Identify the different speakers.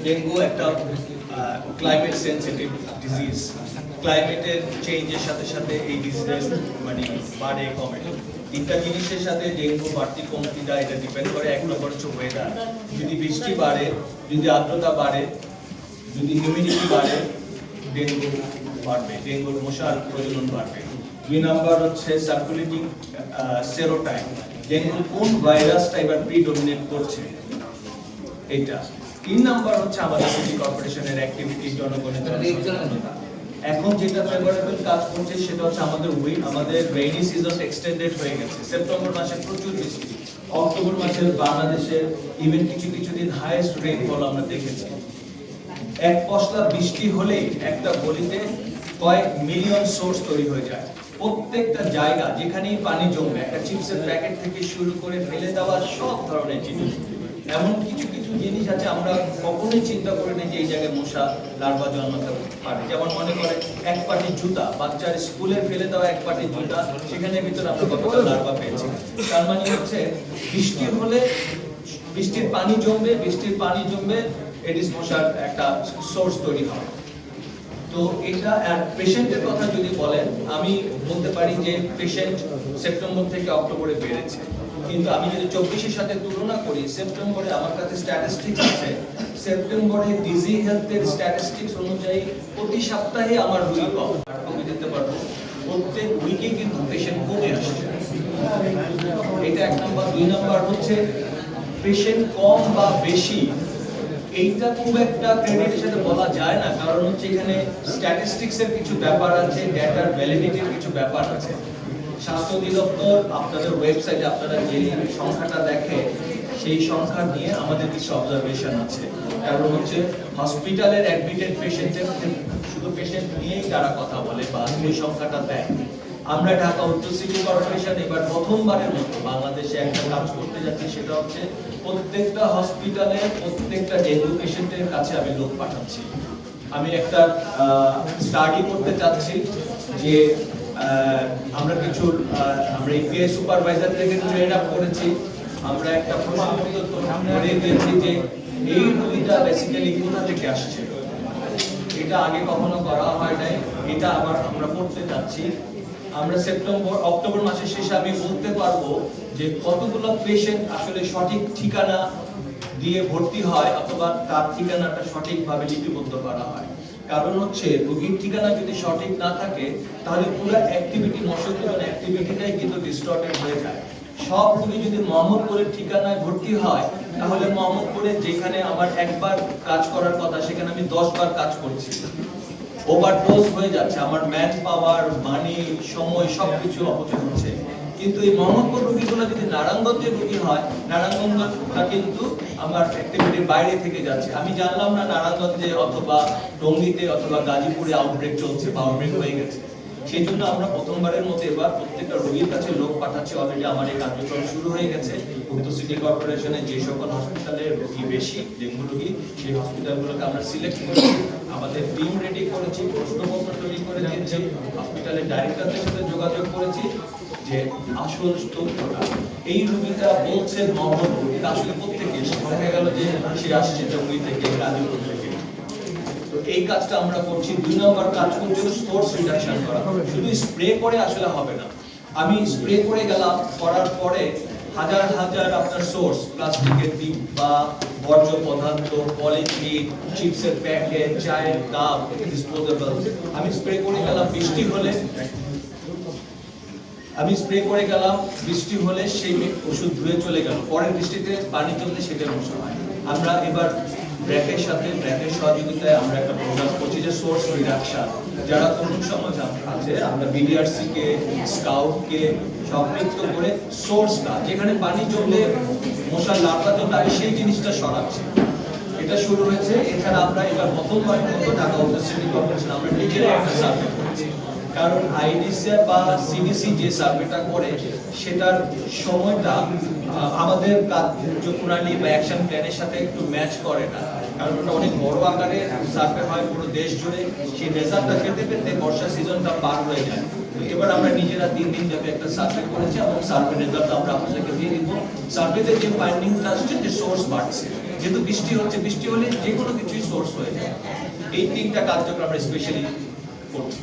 Speaker 1: Dengue একটা climate sensitive disease. ক্লাইমেটের চেঞ্জের সাথে সাথে এই ডিজিজের মানে বাড়ে কমে। তিনটা জিনিসের সাথে ডেঙ্গু বাড়তি কমতিটা এটা ডিপেন্ড করে। এক নম্বর হচ্ছে ওয়েদার, যদি বৃষ্টি বাড়ে, যদি আর্দ্রতা বাড়ে, যদি হিউমিডিটি বাড়ে, ডেঙ্গু বাড়বে, ডেঙ্গুর মশার প্রজনন বাড়বে। দুই নাম্বার হচ্ছে সার্কুলেটিং সেরোটাইপ, ডেঙ্গুর কোন ভাইরাসটা এবার প্রিডমিনেট করছে এটা। তিন নাম্বার হচ্ছে আমাদের সিটি কর্পোরেশনের অ্যাক্টিভিটি, জনগণের এখন যেটা ফেভারেবল কাজ করছে সেটা হচ্ছে আমাদের রেইনি সিজন এক্সটেন্ডেড হয়ে গেছে। সেপ্টেম্বর মাসে প্রচুর বৃষ্টি, অক্টোবর মাসে বাংলাদেশের ইভেন কিছু দিন হাইয়েস্ট রেইনফল আমরা দেখেছি। এক পশলা বৃষ্টি হলেই একটা গলিতে কয়েক মিলিয়ন সোর্স তৈরি হয়ে যায়। প্রত্যেকটা জায়গা যেখানেই পানি জমবে, একটা চিপসের প্যাকেট থেকে শুরু করে ফেলে দেওয়া সব ধরনের জিনিস, এমন কিছু জিনিস আছে আমরা কখনোই চিন্তা করি না যে এই জায়গায় মশা লার্ভা জন্মাতে পারে। যেমন মনে করে এক পাটি জুতা, বাচ্চার স্কুলে ফেলে দেওয়া এক পাটি জুতা, সেখানে ভিতরে আমরা কতটা লার্ভা পেয়েছি। তার মানে হচ্ছে বৃষ্টি হলে বৃষ্টির পানি জমবে এডিস মশার একটা সোর্স তৈরি হয়। তো এটা পেশেন্টের কথা যদি বলেন, আমি বলতে পারি যে পেশেন্ট সেপ্টেম্বর থেকে অক্টোবরে বেড়েছে, কিন্তু আমি যদি 24-এর সাথে তুলনা করি, সেপ্টেম্বরে আমার কাছে স্ট্যাটিস্টিক্স আছে, সেপ্টেম্বরে ডিজি হেলথের স্ট্যাটিস্টিক্স অনুযায়ী প্রতি সপ্তাহে আমার রোগী কমে যেতে পারবো, প্রত্যেক উইকে কিন্তু পেশেন্ট কমে আসছে। এটা এক নাম্বার। দুই নাম্বার হচ্ছে পেশেন্ট কম বা বেশি, এইটা খুব একটা ক্রেডিটের সাথে বলা যায় না, কারণ হচ্ছে এখানে স্ট্যাটিস্টিক্সের কিছু ব্যাপার আছে, ডেটার ভ্যালিডিটির কিছু ব্যাপার আছে। স্বাস্থ্য অধিদপ্তর আপনাদের ওয়েবসাইটে আপনারা যে সংখ্যাটা দেখে, সেই সংখ্যা নিয়ে আমাদের কিছু অবজারভেশন আছে। কারণ হচ্ছে হসপিটালের অ্যাডমিটেড পেশেন্টের শুধু পেশেন্ট নিয়েই তারা কথা বলে বা ওই সংখ্যাটা দেয়। আমরা ঢাকা উত্তর সিটি কর্পোরেশন এবার প্রথমবারের মতো বাংলাদেশে একটা কাজ করতে যাচ্ছি, সেটা হচ্ছে প্রত্যেকটা হসপিটালে প্রত্যেকটা ডেঙ্গু পেশেন্টের কাছে আমি লোক পাঠাচ্ছি। আমি একটা স্টাডি করতে চাচ্ছি যে আমরা ইপিআই সুপারভাইজার থেকে ট্রেন আপ করেছি, আমরা একটা প্রশ্ন করে দিয়েছি যে এই রোগীটা বেসিক্যালি কোথা থেকে আসছে, এটা আগে কখনো করা হয় নাই, এটা আমরা করতে চাচ্ছি। আমরা অক্টোবর মাসের শেষে আমি বলতে পারবো যে কতগুলো পেশেন্ট আসলে সঠিক ঠিকানা দিয়ে ভর্তি হয় অথবা তার ঠিকানাটা সঠিকভাবে লিপিবদ্ধ করা হয়। কারণ হচ্ছে রোগীর ঠিকানা যদি সঠিক না থাকে, তাহলে পুরো অ্যাক্টিভিটি, মশার অ্যাক্টিভিটিটাই কিন্তু ডিস্টর্টেড হয়ে যায়। সব রোগী যদি মোহাম্মদপুরের ঠিকানায় ভর্তি হয়, তাহলে মোহাম্মদপুরে যেখানে আমার একবার কাজ করার কথা, সেখানে আমি 10 বার কাজ করছি। ওভারডোজ হয়ে যাচ্ছে, আমার ম্যান পাওয়ার, মানি, সময় সবকিছু অপচয় হচ্ছে। কিন্তু এই মোহাম্মদপুর রোগীগুলো যদি নারায়ণগঞ্জের রোগী হয়, নারায়ণগঞ্জটা কিন্তু আমার অ্যাক্টিভিটির বাইরে থেকে যাচ্ছে। আমি জানলাম না নারায়ণগঞ্জে অথবা টঙ্গীতে অথবা গাজীপুরে আউটব্রেক চলছে বা আউটব্রেক হয়ে গেছে। সেই জন্য আমরা প্রথমবারের মতো এবার প্রত্যেকটা রোগীর কাছে লোক পাঠাচ্ছি। অলরেডি আমার এই কার্যক্রম শুরু হয়ে গেছে। উত্তর সিটি কর্পোরেশনে যে সকল হসপিটালের রোগী বেশি, ডেঙ্গু রোগী, সেই হসপিটালগুলোকে আমরা সিলেক্ট করেছি, আমাদের টিম রেডি করেছি, প্রশ্নপত্র তৈরি করে দিয়েছি, হসপিটালের ডাইরেক্টরদের সাথে যোগাযোগ করেছি যে আসল তথ্যটা এই রোগীটা বলছে মোহাম্মদপুর, এটা আসলে প্রত্যেকে দেখা গেল যে সে আসছে টঙ্গী থেকে, গাজীপুর থেকে। এই কাজটা আমরা করছি। 2 নম্বর কাজ করছি সোর্স রিডাকশন করা। শুধু স্প্রে করে আসলে হবে না। আমি স্প্রে করে গেলাম, করার পরে হাজার আপনার সোর্স, প্লাস্টিকের ডিব্বা, বর্জ্য পদার্থ, পলিথিন, চিপসের প্যাকেট, চায়ের কাপ, ডিসপোজেবল, আমি স্প্রে করে গেলাম। বৃষ্টি হলে সেই ওষুধ ধুয়ে চলে গেল, পরের বৃষ্টিতে পানি জমলে সেটা নষ্ট হয়। আমরা এবার ব্র্যাকের সহযোগিতায় আমরা একটা প্রোগ্রাম করছি যে সোর্স রিডাকশন। যারা তরুণ সমাজ আছে, আমরা বিডিআরসি কে, স্কাউট কে সম্পৃক্ত করে সোর্সটা, যেখানে পানি জমলে মশার লার্ভা জমে সেই জিনিসটা সরাচ্ছে। এটা শুরু হয়েছে। এছাড়া আমরা এবার প্রথমবারের মতো ঢাকা উত্তর সিটি কর্পোরেশন আমরা নিজেরাই একটা সার্ভে করেছি। কারণ আইডিসি বা সিডিসি যে সার্ভেটা করে, সেটার সময়টা আমাদের কার্যপ্রণালী বা অ্যাকশন প্ল্যানের সাথে একটু ম্যাচ করে না। কারণ ওটা অনেক বড় আকারে সার্ভে হয় পুরো দেশ জুড়ে, সেই রেজাল্টটা পেতে বর্ষা সিজনটা পার হয়ে যায়। এবার আমরা নিজেরা 3 দিন ব্যাপী একটা সার্ভে করেছি এবং সার্ভে রেজাল্ট আমরা আপনাদেরকে দিয়ে দিব। সার্ভেতে যে ফাইন্ডিংটা আসছে যে সোর্স বাড়ছে, যেহেতু বৃষ্টি হচ্ছে, বৃষ্টি হলে যে কোনো কিছুই সোর্স হয়ে যায়। এই তিনটা কার্যক্রম আমরা স্পেশালি করছি।